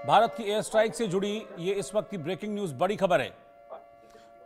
भारत की air strike से जुड़ी ये इस वक्त की ब्रेकिंग न्यूज, बड़ी खबर है।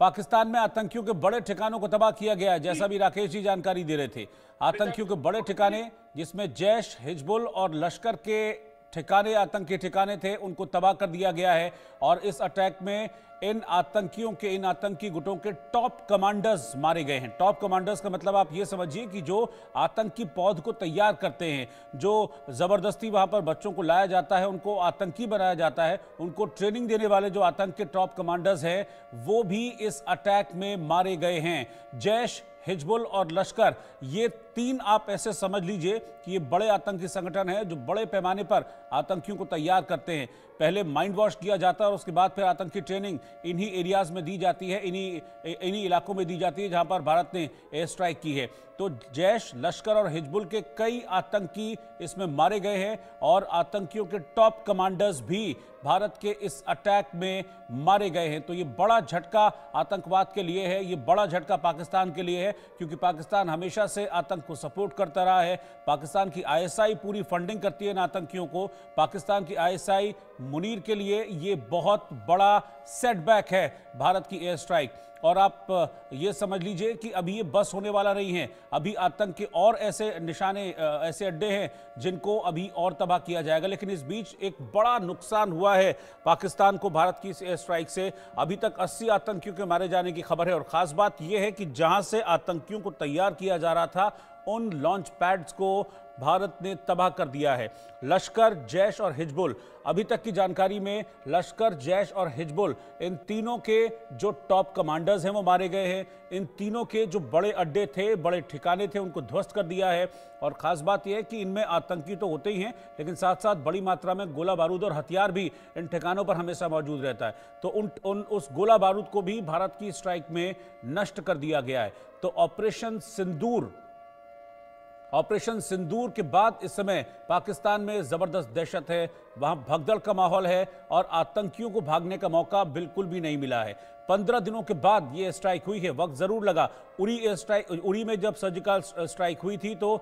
पाकिस्तान में आतंकियों के बड़े ठिकानों को तबाह किया गया है, जैसा भी राकेश जी जानकारी दे रहे थे। आतंकियों के बड़े ठिकाने, जिसमें जैश, हिजबुल और लश्कर के ठिकाने, आतंकी ठिकाने थे, उनको तबाह कर दिया गया है। और इस अटैक में इन आतंकी गुटों के टॉप कमांडर्स मारे गए हैं। टॉप कमांडर्स का मतलब आप ये समझिए कि जो आतंकी पौध को तैयार करते हैं, जो जबरदस्ती वहां पर बच्चों को लाया जाता है, उनको आतंकी बनाया जाता है, उनको ट्रेनिंग देने वाले जो आतंक के टॉप कमांडर्स हैं, वो भी इस अटैक में मारे गए हैं। जैश, हिजबुल और लश्कर, ये तीन आप ऐसे समझ लीजिए कि ये बड़े आतंकी संगठन हैं जो बड़े पैमाने पर आतंकियों को तैयार करते हैं। पहले माइंड वॉश किया जाता है और उसके बाद फिर आतंकी ट्रेनिंग इन्हीं एरियाज में दी जाती है, इन्हीं इलाकों में दी जाती है जहां पर भारत ने एयर स्ट्राइक की है। तो जैश, लश्कर और हिजबुल के कई आतंकी इसमें मारे गए हैं और आतंकियों के टॉप कमांडर्स भी भारत के इस अटैक में मारे गए हैं। तो ये बड़ा झटका आतंकवाद के लिए है, ये बड़ा झटका पाकिस्तान के लिए है, क्योंकि पाकिस्तान हमेशा से आतंक को सपोर्ट करता रहा है। पाकिस्तान की आईएसआई पूरी फंडिंग करती है इन आतंकियों को। पाकिस्तान की आईएसआई मुनीर के लिए ये बहुत बड़ा सेटबैक है भारत की एयर स्ट्राइक। और आप ये समझ लीजिए कि अभी ये बस होने वाला नहीं है, अभी आतंक के और ऐसे निशाने, ऐसे अड्डे हैं जिनको अभी और तबाह किया जाएगा। लेकिन इस बीच एक बड़ा नुकसान हुआ है पाकिस्तान को भारत की इस एयर स्ट्राइक से। अभी तक 80 आतंकियों के मारे जाने की खबर है। और खास बात यह है कि जहां से आतंकियों को तैयार किया जा रहा था, उन लॉन्च पैड्स को भारत ने तबाह कर दिया है। लश्कर, जैश और हिजबुल, अभी तक की जानकारी में लश्कर, जैश और हिजबुल, इन तीनों के जो टॉप कमांडर्स हैं वो मारे गए हैं। इन तीनों के जो बड़े अड्डे थे, बड़े ठिकाने थे, उनको ध्वस्त कर दिया है। और खास बात यह है कि इनमें आतंकी तो होते ही हैं, लेकिन साथ साथ बड़ी मात्रा में गोला बारूद और हथियार भी इन ठिकानों पर हमेशा मौजूद रहता है। तो उस गोला बारूद को भी भारत की स्ट्राइक में नष्ट कर दिया गया है। तो ऑपरेशन सिंदूर के बाद इस समय पाकिस्तान में जबरदस्त दहशत है, वहां भगदड़ का माहौल है और आतंकियों को भागने का मौका बिल्कुल भी नहीं मिला है। 15 दिनों के बाद ये स्ट्राइक हुई है। वक्त जरूर लगा। उरी में जब सर्जिकल स्ट्राइक हुई थी तो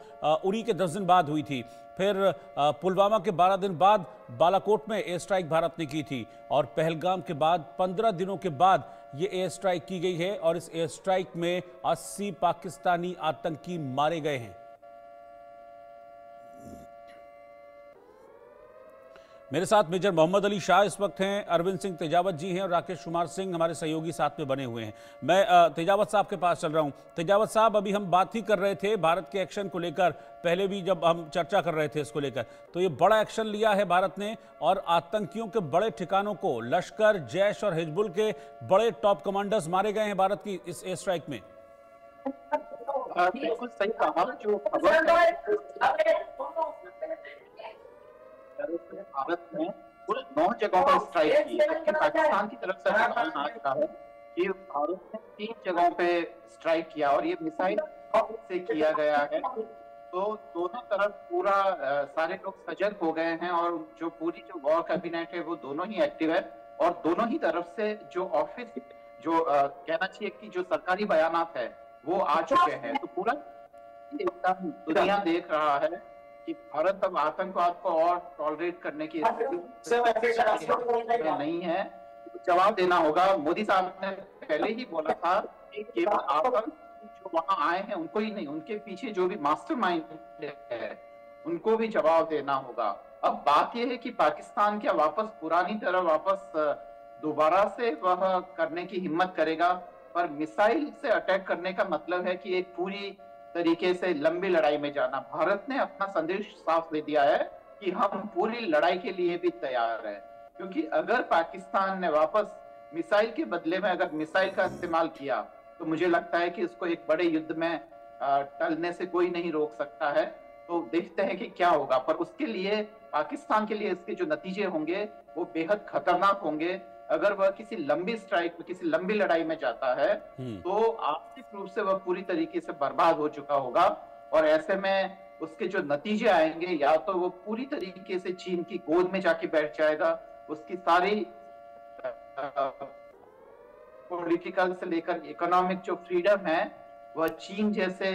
उरी के 10 दिन बाद हुई थी। फिर पुलवामा के 12 दिन बाद बालाकोट में एयर स्ट्राइक भारत ने की थी। और पहलगाम के बाद 15 दिनों के बाद ये एयर स्ट्राइक की गई है। और इस एयर स्ट्राइक में 80 पाकिस्तानी आतंकी मारे गए हैं। मेरे साथ मेजर मोहम्मद अली शाह इस वक्त हैं, अरविंद सिंह तेजावत जी हैं और राकेश कुमार सिंह हमारे सहयोगी साथ में बने हुए हैं। मैं तेजावत साहब के पास चल रहा हूं। तेजावत साहब, अभी हम बात ही कर रहे थे भारत के एक्शन को लेकर, पहले भी जब हम चर्चा कर रहे थे इसको लेकर, तो ये बड़ा एक्शन लिया है भारत ने और आतंकियों के बड़े ठिकानों को, लश्कर, जैश और हिजबुल के बड़े टॉप कमांडर्स मारे गए हैं भारत की इस एयर स्ट्राइक में। बिल्कुल सही कहा। जो खबर भारत ने कुल 9 जगहों पर स्ट्राइक की, जबकि पाकिस्तान की तरफ से बयान आ रहा है कि भारत ने 3 जगहों पे स्ट्राइक किया और ये मिसाइल से किया गया है। तो दोनों तरफ पूरा सारे लोग सजग हो गए हैं और जो वॉर कैबिनेट है वो दोनों ही एक्टिव है। और दोनों ही तरफ से जो ऑफिस, जो कहना चाहिए कि जो सरकारी बयानात है वो आ चुके हैं। तो पूरा दुनिया देख रहा है कि भारत अब आतंकवाद को और टॉलरेट करने की स्थिति नहीं है, जवाब देना होगा। मोदी साहब ने पहले ही बोला था कि केवल आतंक जो वहां आए हैं उनको ही नहीं, उनके पीछे जो भी मास्टरमाइंड है उनको भी जवाब देना होगा। अब बात यह है कि पाकिस्तान क्या वापस पुरानी तरह दोबारा से वह करने की हिम्मत करेगा। पर मिसाइल से अटैक करने का मतलब है कि एक पूरी तरीके से लंबी लड़ाई में जाना। भारत ने अपना संदेश साफ दे दिया है कि हम पूरी लड़ाई के लिए भी तैयार हैं, क्योंकि अगर पाकिस्तान ने वापस मिसाइल के बदले में अगर मिसाइल का इस्तेमाल किया तो मुझे लगता है कि इसको एक बड़े युद्ध में टलने से कोई नहीं रोक सकता है। तो देखते हैं कि क्या होगा। पर उसके लिए पाकिस्तान के लिए इसके जो नतीजे होंगे वो बेहद खतरनाक होंगे। अगर वह किसी लंबी स्ट्राइक में, किसी लंबी लड़ाई में जाता है तो आर्थिक रूप से वह पूरी तरीके से बर्बाद हो चुका होगा। और ऐसे में उसके जो नतीजे आएंगे, या तो वो पूरी तरीके से चीन की गोद में जाके बैठ जाएगा, उसकी सारी पॉलिटिकल से लेकर इकोनॉमिक जो फ्रीडम है वह चीन जैसे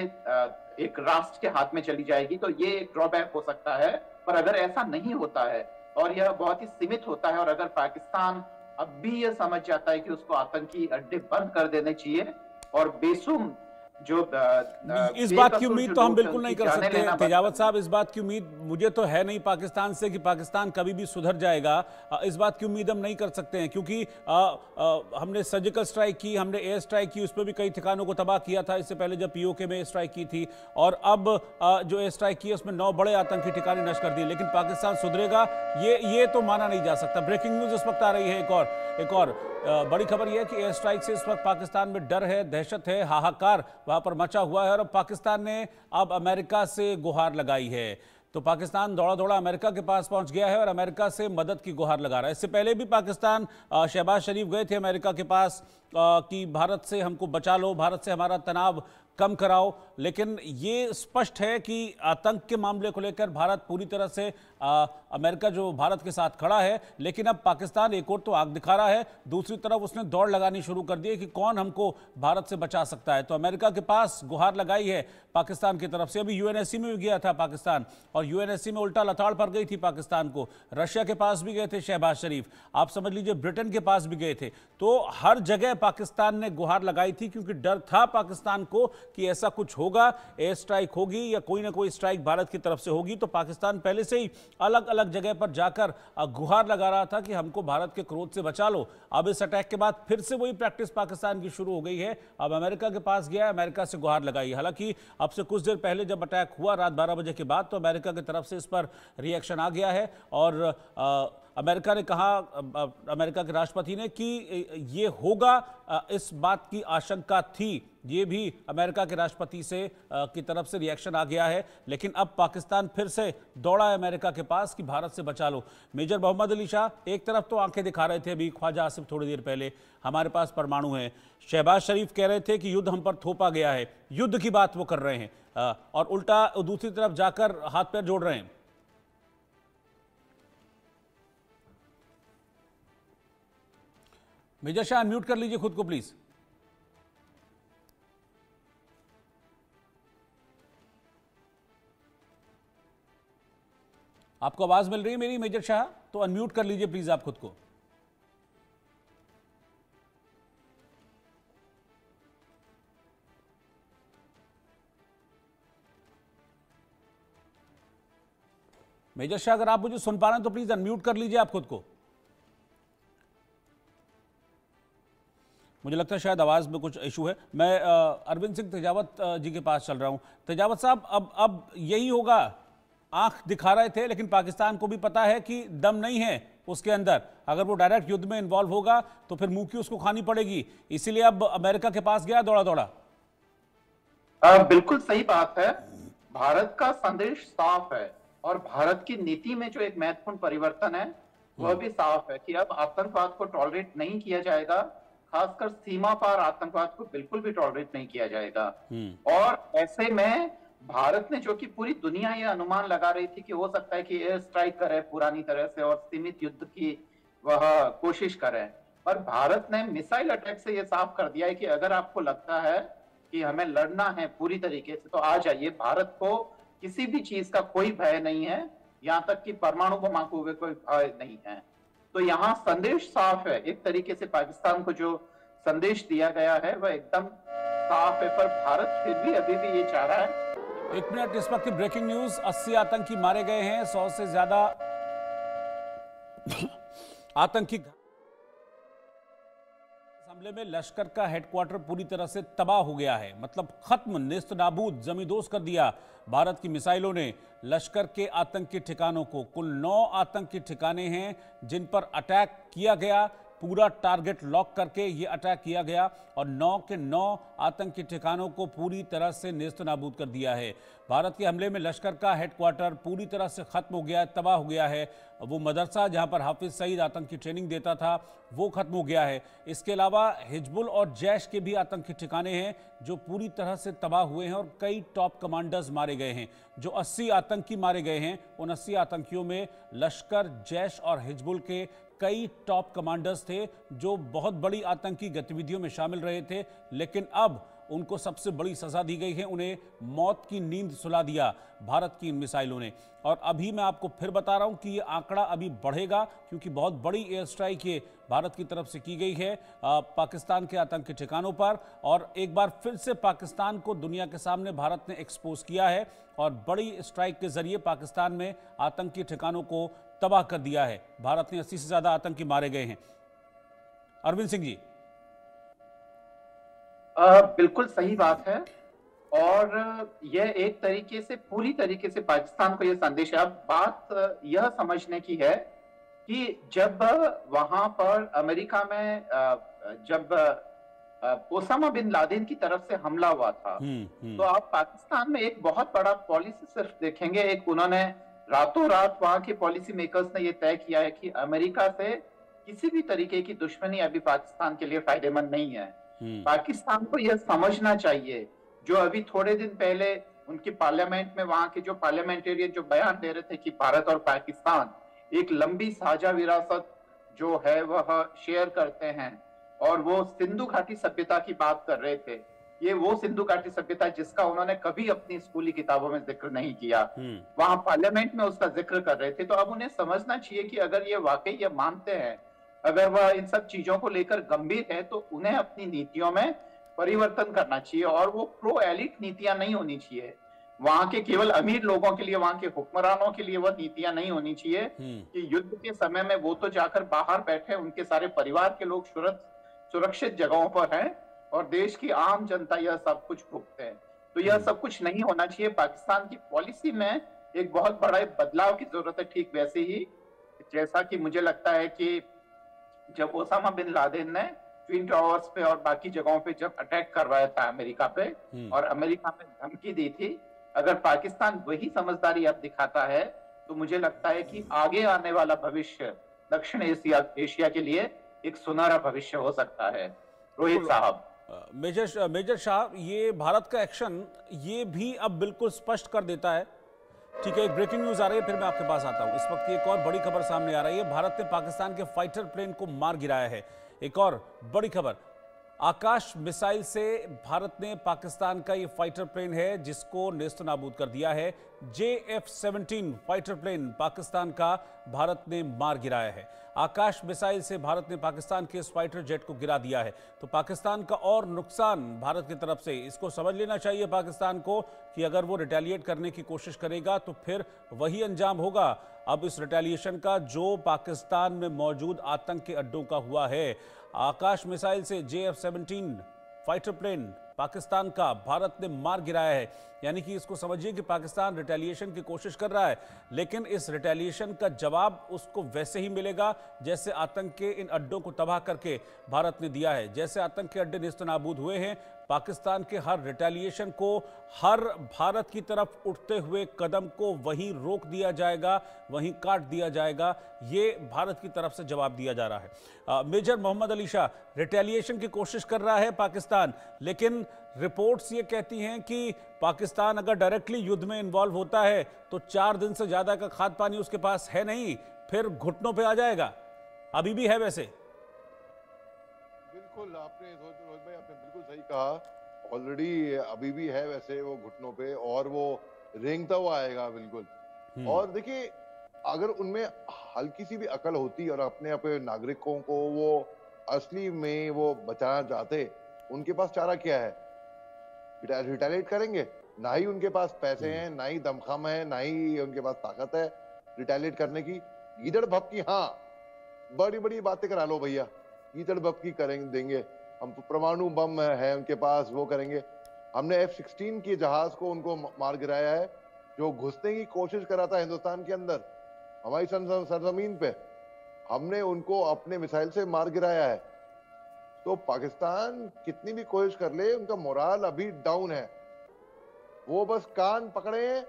एक राष्ट्र के हाथ में चली जाएगी। तो ये एक ड्रॉबैक हो सकता है। पर अगर ऐसा नहीं होता है और यह बहुत ही सीमित होता है। और अगर पाकिस्तान अब भी यह समझ जाता है कि उसको आतंकी अड्डे बंद कर देने चाहिए और बेसुम जो इस बात की बेकसूर उम्मीद जो तो हम लोग हैं बिल्कुल नहीं उनकी कर जानें सकते लेना बंद तेजावत कर साहब। इस बात की उम्मीद मुझे तो है नहीं पाकिस्तान से कि पाकिस्तान कभी भी सुधर जाएगा। इस बात की उम्मीद हम नहीं कर सकते हैं, क्योंकि हमने सर्जिकल स्ट्राइक की, हमने एयर स्ट्राइक की, उस पर भी कई ठिकानों को तबाह किया था इससे पहले जब पीओके में एयर स्ट्राइक की थी, और अब जो एयर स्ट्राइक की है उसमें 9 बड़े आतंकी ठिकाने नष्ट कर दिए। लेकिन पाकिस्तान सुधरेगा ये तो माना नहीं जा सकता। ब्रेकिंग न्यूज इस वक्त आ रही है। एक और बड़ी खबर यह है कि एयर स्ट्राइक से इस वक्त पाकिस्तान में डर है, दहशत है, हाहाकार वहां पर मचा हुआ है। और अब पाकिस्तान ने अब अमेरिका से गुहार लगाई है। तो पाकिस्तान दौड़ा दौड़ा अमेरिका के पास पहुंच गया है और अमेरिका से मदद की गुहार लगा रहा है। इससे पहले भी पाकिस्तान शहबाज शरीफ गए थे अमेरिका के पास कि भारत से हमको बचा लो, भारत से हमारा तनाव कम कराओ। लेकिन ये स्पष्ट है कि आतंक के मामले को लेकर भारत पूरी तरह से अमेरिका जो भारत के साथ खड़ा है। लेकिन अब पाकिस्तान एक और तो आग दिखा रहा है, दूसरी तरफ उसने दौड़ लगानी शुरू कर दी है कि कौन हमको भारत से बचा सकता है। तो अमेरिका के पास गुहार लगाई है पाकिस्तान की तरफ से। अभी यूएनएससी में भी गया था पाकिस्तान और यूएनएससी में उल्टा लताड़ पड़ गई थी पाकिस्तान को। रशिया के पास भी गए थे शहबाज शरीफ, आप समझ लीजिए ब्रिटेन के पास भी गए थे। तो हर जगह पाकिस्तान ने गुहार लगाई थी, क्योंकि डर था पाकिस्तान को कि ऐसा कुछ होगा, एयर स्ट्राइक होगी या कोई ना कोई स्ट्राइक भारत की तरफ से होगी। तो पाकिस्तान पहले से ही अलग अलग जगह पर जाकर गुहार लगा रहा था कि हमको भारत के क्रोध से बचा लो। अब इस अटैक के बाद फिर से वही प्रैक्टिस पाकिस्तान की शुरू हो गई है। अब अमेरिका के पास गया, अमेरिका से गुहार लगाई। हालांकि अब से कुछ देर पहले जब अटैक हुआ रात 12 बजे के बाद, तो अमेरिका की तरफ से इस पर रिएक्शन आ गया है। और अमेरिका ने कहा, अमेरिका के राष्ट्रपति ने, कि ये होगा, इस बात की आशंका थी। ये भी अमेरिका के राष्ट्रपति से की तरफ से रिएक्शन आ गया है। लेकिन अब पाकिस्तान फिर से दौड़ा है अमेरिका के पास कि भारत से बचा लो। मेजर मोहम्मद अली शाह एक तरफ तो आंखें दिखा रहे थे अभी ख्वाजा आसिफ थोड़ी देर पहले, हमारे पास परमाणु है। शहबाज शरीफ कह रहे थे कि युद्ध हम पर थोपा गया है, युद्ध की बात वो कर रहे हैं, और उल्टा दूसरी तरफ जाकर हाथ पैर जोड़ रहे हैं। मेजर शाह अनम्यूट कर लीजिए खुद को प्लीज। आपको आवाज मिल रही है मेरी मेजर शाह? तो अनम्यूट कर लीजिए प्लीज आप खुद को। मेजर शाह अगर आप मुझे सुन पा रहे हैं तो प्लीज अनम्यूट कर लीजिए आप खुद को। मुझे लगता है शायद आवाज़ में कुछ इशू है। मैं अरविंद सिंह तेजावत जी के पास चल रहा हूं। तेजावत साहब, अब यही होगा, आंख दिखा रहे थे लेकिन पाकिस्तान को भी पता है कि दम नहीं है उसके अंदर। अगर वो डायरेक्ट युद्ध में इन्वॉल्व होगा तो फिर मुंह की उसको खानी पड़ेगी, इसीलिए अब अमेरिका के पास गया दौड़ा दौड़ा। बिल्कुल सही बात है। भारत का संदेश साफ है और भारत की नीति में जो एक महत्वपूर्ण परिवर्तन है वह भी साफ है कि अब आतंकवाद को टॉलरेट नहीं किया जाएगा, खासकर सीमा पार आतंकवाद को बिल्कुल भी टॉलरेट नहीं किया जाएगा। और ऐसे में भारत ने, जो कि पूरी दुनिया ये अनुमान लगा रही थी कि हो सकता है कि एयर स्ट्राइक करे पुरानी तरह से और सीमित युद्ध की वह कोशिश करे, पर भारत ने मिसाइल अटैक से ये साफ कर दिया है कि अगर आपको लगता है कि हमें लड़ना है पूरी तरीके से तो आ जाइए। भारत को किसी भी चीज का कोई भय नहीं है, यहाँ तक कि परमाणु बम को भी कोई भय नहीं है। तो यहाँ संदेश साफ है। एक तरीके से पाकिस्तान को जो संदेश दिया गया है वह एकदम साफ है, पर भारत फिर भी अभी भी ये चाह रहा है। एक मिनट, इस वक्त की ब्रेकिंग न्यूज, 80 आतंकी मारे गए हैं, 100 से ज्यादा आतंकी। हमले में लश्कर का हेडक्वार्टर पूरी तरह से तबाह हो गया है, मतलब खत्म, नेस्त नाबूद, जमींदोज कर दिया भारत की मिसाइलों ने लश्कर के आतंकी ठिकानों को। कुल 9 आतंकी ठिकाने हैं जिन पर अटैक किया गया, पूरा टारगेट लॉक करके ये अटैक किया गया और 9 के 9 आतंकी ठिकानों को पूरी तरह से नेस्त नाबूद कर दिया है। भारत के हमले में लश्कर का हेडक्वार्टर पूरी तरह से खत्म हो गया है, तबाह हो गया है। वो मदरसा जहां पर हाफिज सईद आतंकी ट्रेनिंग देता था वो खत्म हो गया है। इसके अलावा हिजबुल और जैश के भी आतंकी ठिकाने हैं जो पूरी तरह से तबाह हुए हैं और कई टॉप कमांडर्स मारे गए हैं। जो 80 आतंकी मारे गए हैं उन 80 आतंकियों में लश्कर, जैश और हिजबुल के कई टॉप कमांडर्स थे जो बहुत बड़ी आतंकी गतिविधियों में शामिल रहे थे। लेकिन अब उनको सबसे बड़ी सजा दी गई है, उन्हें मौत की नींद सुला दिया भारत की इन मिसाइलों ने। और अभी मैं आपको फिर बता रहा हूं कि ये आंकड़ा अभी बढ़ेगा, क्योंकि बहुत बड़ी एयर स्ट्राइक ये भारत की तरफ से की गई है पाकिस्तान के आतंकी ठिकानों पर। और एक बार फिर से पाकिस्तान को दुनिया के सामने भारत ने एक्सपोज किया है और बड़ी स्ट्राइक के जरिए पाकिस्तान में आतंकी ठिकानों को तबाह कर दिया है। भारत ने 80 से ज्यादा आतंकी मारे गए हैं। अरविंद सिंह जी। बिल्कुल सही बात है। और यह एक तरीके से पूरी तरीके से पाकिस्तान को यह संदेश है। अब बात यह समझने की है कि जब वहां पर अमेरिका में जब ओसामा बिन लादेन की तरफ से हमला हुआ था, तो आप पाकिस्तान में एक बहुत बड़ा पॉलिसी सिर्फ देखेंगे। एक उन्होंने रातों रात वहां के पॉलिसी मेकर्स ने यह तय किया है कि अमेरिका से किसी भी तरीके की दुश्मनी अभी पाकिस्तान के लिए फायदेमंद नहीं है। पाकिस्तान को यह समझना चाहिए, जो अभी थोड़े दिन पहले उनकी पार्लियामेंट में वहां के जो पार्लियामेंटेरियन जो बयान दे रहे थे कि भारत और पाकिस्तान एक लंबी साझा विरासत जो है वह शेयर करते हैं, और वो सिंधु घाटी सभ्यता की बात कर रहे थे। ये वो सिंधु घाटी सभ्यता जिसका उन्होंने कभी अपनी स्कूली किताबों में जिक्र नहीं किया, वहां पार्लियामेंट में उसका जिक्र कर रहे थे। तो अब उन्हें समझना चाहिए कि अगर ये वाकई ये मानते हैं, अगर वह इन सब चीजों को लेकर गंभीर है, तो उन्हें अपनी नीतियों में परिवर्तन करना चाहिए। और वो प्रो एलिट नीतियां नहीं होनी चाहिए, वहां के केवल अमीर लोगों के लिए, वहां के हुक्मरानों के लिए वह नीतियां नहीं होनी चाहिए कि युद्ध के समय में वो तो जाकर बाहर बैठे, उनके सारे परिवार के लोग सुरक्षित जगहों पर हैं और देश की आम जनता यह सब कुछ भुगते हैं। तो यह सब कुछ नहीं होना चाहिए। पाकिस्तान की पॉलिसी में एक बहुत बड़ा बदलाव की जरूरत है। ठीक वैसे ही जैसा कि मुझे लगता है कि जब ओसामा बिन लादेन ने ट्विन टावर्स पे और बाकी जगहों पे जब अटैक करवाया था अमेरिका पे, और अमेरिका में धमकी दी थी, अगर पाकिस्तान वही समझदारी अब दिखाता है, तो मुझे लगता है कि आगे आने वाला भविष्य दक्षिण एशिया के लिए एक सुनहरा भविष्य हो सकता है। रोहित साहब। मेजर शाह, ये भारत का एक्शन ये भी अब बिल्कुल स्पष्ट कर देता है। ठीक है, एक ब्रेकिंग न्यूज आ रही है, फिर मैं आपके पास आता हूं। इस वक्त की एक और बड़ी खबर सामने आ रही है। भारत ने पाकिस्तान के फाइटर प्लेन को मार गिराया है। एक और बड़ी खबर, आकाश मिसाइल से भारत ने पाकिस्तान का ये फाइटर प्लेन है जिसको नेस्तनाबूद कर दिया है। JF-17 फाइटर प्लेन पाकिस्तान का भारत ने मार गिराया है। आकाश मिसाइल से भारत ने पाकिस्तान के इस फाइटर जेट को गिरा दिया है। तो पाकिस्तान का और नुकसान भारत की तरफ से, इसको समझ लेना चाहिए पाकिस्तान को कि अगर वो रिटेलिएट करने की कोशिश करेगा तो फिर वही अंजाम होगा अब इस रिटेलिएशन का जो पाकिस्तान में मौजूद आतंक के अड्डों का हुआ है। आकाश मिसाइल से JF-17 फाइटर प्लेन पाकिस्तान का भारत ने मार गिराया है। यानी कि इसको समझिए कि पाकिस्तान रिटेलिएशन की कोशिश कर रहा है, लेकिन इस रिटेलिएशन का जवाब उसको वैसे ही मिलेगा जैसे आतंक के इन अड्डों को तबाह करके भारत ने दिया है। जैसे आतंक के अड्डे नेस्तनाबूद हुए हैं, पाकिस्तान के हर रिटेलिएशन को, हर भारत की तरफ उठते हुए कदम को वहीं रोक दिया जाएगा, वहीं काट दिया जाएगा। ये भारत की तरफ से जवाब दिया जा रहा है। मेजर मोहम्मद अली शाह, रिटेलिएशन की कोशिश कर रहा है पाकिस्तान, लेकिन रिपोर्ट्स ये कहती हैं कि पाकिस्तान अगर डायरेक्टली युद्ध में इन्वॉल्व होता है तो 4 दिन से ज्यादा का खाद्य पानी उसके पास है नहीं, फिर घुटनों पे आ जाएगा। अभी भी है वैसे। बिल्कुल, आपने रोहित भाई आपने बिल्कुल सही कहा। ऑलरेडी अभी भी है वैसे वो घुटनों पे, और वो रेंगता हुआ आएगा बिल्कुल। और देखिए, अगर उनमें हल्की सी भी अकल होती और अपने अपने नागरिकों को वो असली में वो बचाना चाहते, उनके पास चारा क्या है? रिटेलिएट करेंगे? ना ही उनके पास पैसे हैं, ना ही दमखम है, ना ही उनके पास ताकत है रिटेलिएट करने की। गीदड़ भपकी, हाँ बड़ी बड़ी बातें करा लो भैया, गीदड़ भपकी करेंगे, देंगे हम, परमाणु बम है उनके पास, वो करेंगे। हमने F-16 के जहाज को उनको मार गिराया है, जो घुसने की कोशिश कर रहा था हिंदुस्तान के अंदर, हमारी सरजमीन पे, हमने उनको अपने मिसाइल से मार गिराया है। तो पाकिस्तान कितनी भी कोशिश कर ले, उनका मोराल अभी डाउन है। वो बस कान पकड़े,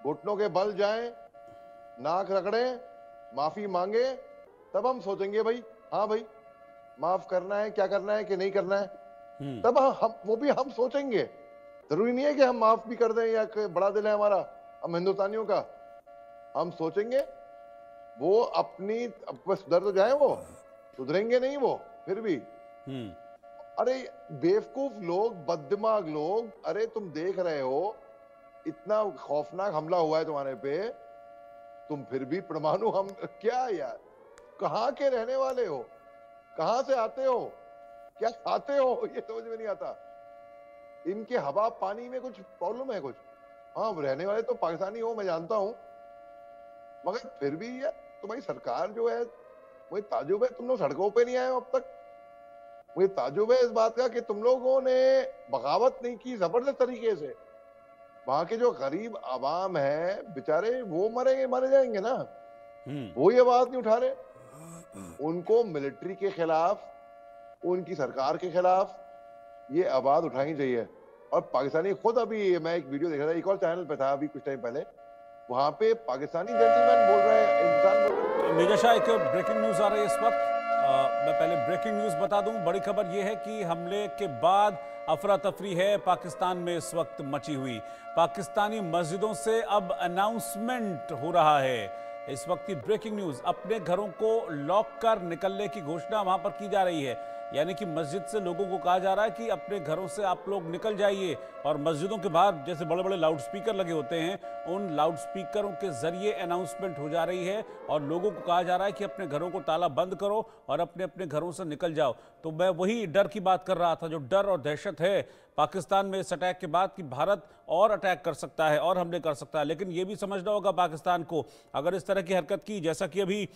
घुटनों के बल जाएं, नाक रगड़े, माफी मांगे, तब हम सोचेंगे भाई हाँ भाई माफ करना है, क्या करना है कि नहीं करना है, तब हम वो भी हम सोचेंगे। जरूरी नहीं है कि हम माफ भी कर दें या बड़ा दिल है हमारा हम हिंदुस्तानियों का, हम सोचेंगे। वो अपनी सुधर तो जाए, वो सुधरेंगे नहीं वो फिर भी। अरे बेवकूफ लोग, बददिमाग लोग, अरे तुम देख रहे हो इतना खौफनाक हमला हुआ है तुम्हारे पे, तुम फिर भी परमाणु हम क्या यार, कहाँ के रहने वाले हो, कहाँ से आते हो, क्या खाते हो, ये समझ में नहीं आता। इनके हवा पानी में कुछ प्रॉब्लम है कुछ। हाँ रहने वाले तो पाकिस्तानी हो मैं जानता हूँ, मगर फिर भी यार तुम्हारी सरकार जो है, मुझे ताजुब है तुम लोग सड़कों पे नहीं आए हो अब तक। मुझे ताजुब है इस बात का कि तुम लोगों ने बगावत नहीं की जबरदस्त तरीके से। वहां के जो गरीब आवाम है बेचारे वो मरे जाएंगे ना, वो ये बात नहीं उठा रहे। उनको मिलिट्री के खिलाफ, उनकी सरकार के खिलाफ ये आवाज उठानी चाहिए। और पाकिस्तानी खुद, अभी मैं एक वीडियो देख रहा था, एक और चैनल पे था अभी कुछ टाइम पहले, वहां पे पाकिस्तानी जेंटलमैन बोल रहे हैं, इंसान बोल रहे हैं। मेजर शाह, एक ब्रेकिंग न्यूज आ रही है इस वक्त। मैं पहले ब्रेकिंग न्यूज बता दूं, बड़ी खबर यह है कि हमले के बाद अफरा तफरी है पाकिस्तान में इस वक्त मची हुई। पाकिस्तानी मस्जिदों से अब अनाउंसमेंट हो रहा है। इस वक्त की ब्रेकिंग न्यूज, अपने घरों को लॉक कर निकलने की घोषणा वहां पर की जा रही है। यानी कि मस्जिद से लोगों को कहा जा रहा है कि अपने घरों से आप लोग निकल जाइए, और मस्जिदों के बाहर जैसे बड़े बड़े लाउड स्पीकर लगे होते हैं, उन लाउड स्पीकरों के जरिए अनाउंसमेंट हो जा रही है और लोगों को कहा जा रहा है कि अपने घरों को ताला बंद करो और अपने अपने घरों से निकल जाओ। तो मैं वही डर की बात कर रहा था, जो डर और दहशत है पाकिस्तान में इस अटैक के बाद कि भारत और अटैक कर सकता है और हमले कर सकता है। लेकिन यह भी समझना होगा पाकिस्तान को, अगर इस तरह की हरकत की, जैसा कि अभी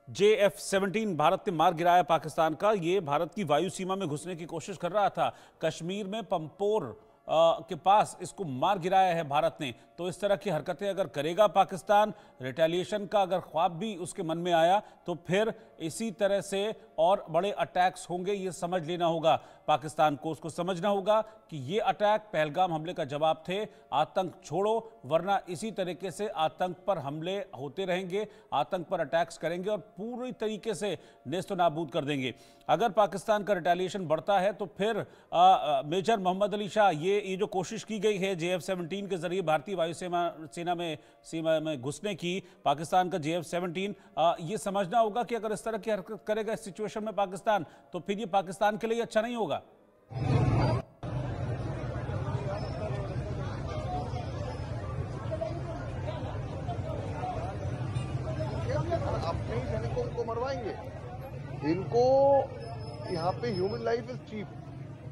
JF-17 भारत ने मार गिराया पाकिस्तान का, ये भारत की वायु सीमा में घुसने की कोशिश कर रहा था। कश्मीर में पंपोर के पास इसको मार गिराया है भारत ने। तो इस तरह की हरकतें अगर करेगा पाकिस्तान, रिटेलिएशन का अगर ख्वाब भी उसके मन में आया, तो फिर इसी तरह से और बड़े अटैक्स होंगे। ये समझ लेना होगा पाकिस्तान को, उसको समझना होगा कि ये अटैक पहलगाम हमले का जवाब थे। आतंक छोड़ो, वरना इसी तरीके से आतंक पर हमले होते रहेंगे, आतंक पर अटैक्स करेंगे और पूरी तरीके से नेस्त नाबूद कर देंगे। अगर पाकिस्तान का रिटेलिएशन बढ़ता है तो फिर मेजर मोहम्मद अली शाह, ये जो कोशिश की गई है JF-17 के जरिए भारतीय वायु सीमा में घुसने की, पाकिस्तान का JF-17, ये समझना होगा कि अगर इस तरह की हरकत करेगा इस सिचुएशन में पाकिस्तान, तो फिर ये पाकिस्तान के लिए अच्छा नहीं होगा। अपने ही सैनिकों को मरवाएंगे। इनको यहाँ पे ह्यूमन लाइफ इज चीप,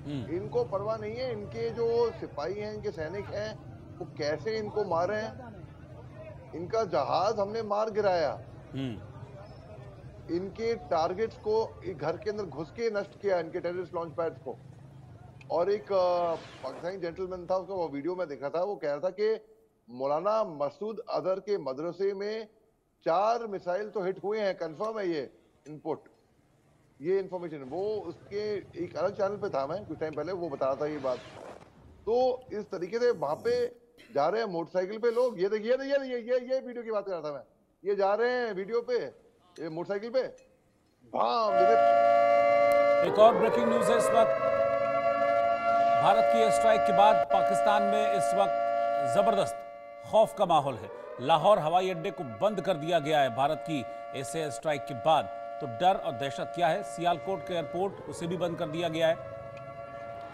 इनको परवाह नहीं है। इनके जो सिपाही हैं, इनके सैनिक हैं, वो कैसे इनको मारे हैं। इनका जहाज हमने मार गिराया, इनके टारगेट्स को घर के अंदर घुस के नष्ट किया, इनके टेररिस्ट लॉन्च पैड्स को। और एक पाकिस्तानी जेंटलमैन था, उसका वो वीडियो में देखा था, वो कह रहा था कि मौलाना मसूद अजहर के मदरसे में 4 मिसाइल तो हिट हुए हैं, कंफर्म है ये इनपुट, ये इंफॉर्मेशन। वो उसके एक अलग चैनल पे था, मैं कुछ टाइम पहले वो बता रहा था ये बात। तो इस तरीके से वहां पे जा रहे हैं मोटरसाइकिल पे लोग, ये देखिए ये वीडियो की बात कर रहा था मैं, ये जा रहे हैं वीडियो पे, ये मोटरसाइकिल पे, एक और ब्रेकिंग न्यूज है इस वक्त। भारत की स्ट्राइक के बाद पाकिस्तान में इस वक्त जबरदस्त खौफ का माहौल है। लाहौर हवाई अड्डे को बंद कर दिया गया है भारत की इस स्ट्राइक के बाद। तो डर और दहशत क्या है? सियालकोट के एयरपोर्ट, उसे भी बंद कर दिया गया है।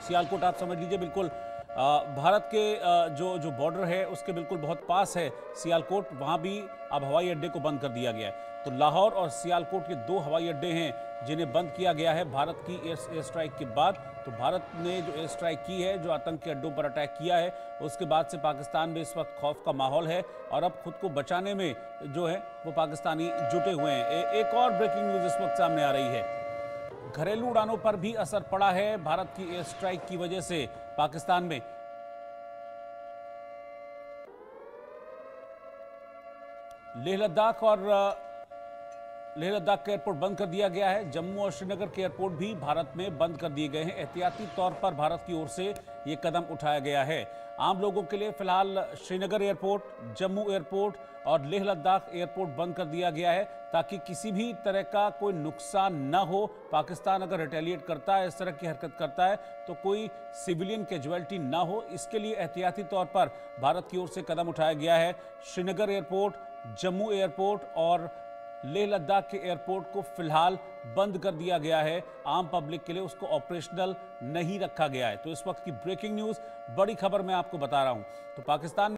सियालकोट आप समझ लीजिए बिल्कुल भारत के जो बॉर्डर है उसके बिल्कुल बहुत पास है सियालकोट, वहां भी अब हवाई अड्डे को बंद कर दिया गया है। तो लाहौर और सियालकोट के 2 हवाई अड्डे हैं जिन्हें बंद किया गया है भारत की एयर स्ट्राइक के बाद। तो भारत ने जो एयर स्ट्राइक की है, जो आतंकी अड्डों पर अटैक किया है, उसके बाद से पाकिस्तान में इस वक्त खौफ का माहौल है और अब खुद को बचाने में जो है वो पाकिस्तानी जुटे हुए हैं। एक और ब्रेकिंग न्यूज इस वक्त सामने आ रही है। घरेलू उड़ानों पर भी असर पड़ा है भारत की एयर स्ट्राइक की वजह से पाकिस्तान में। लेह लद्दाख का एयरपोर्ट बंद कर दिया गया है। जम्मू और श्रीनगर के एयरपोर्ट भी भारत में बंद कर दिए गए हैं। एहतियाती तौर पर भारत की ओर से ये कदम उठाया गया है। आम लोगों के लिए फिलहाल श्रीनगर एयरपोर्ट, जम्मू एयरपोर्ट और लेह लद्दाख एयरपोर्ट बंद कर दिया गया है ताकि किसी भी तरह का कोई नुकसान न हो। पाकिस्तान अगर रिटेलिएट करता है, इस तरह की हरकत करता है, तो कोई सिविलियन कैजुअलिटी ना हो, इसके लिए एहतियाती तौर पर भारत की ओर से कदम उठाया गया है। श्रीनगर एयरपोर्ट, जम्मू एयरपोर्ट और लेह लद्दाख के एयरपोर्ट को फिलहाल बंद कर दिया गया है। आम पब्लिक के लिए उसको ऑपरेशनल नहीं रखा गया है। तो इस वक्त की ब्रेकिंग न्यूज़, बड़ी खबर मैं आपको बता रहा हूं। तो पाकिस्तान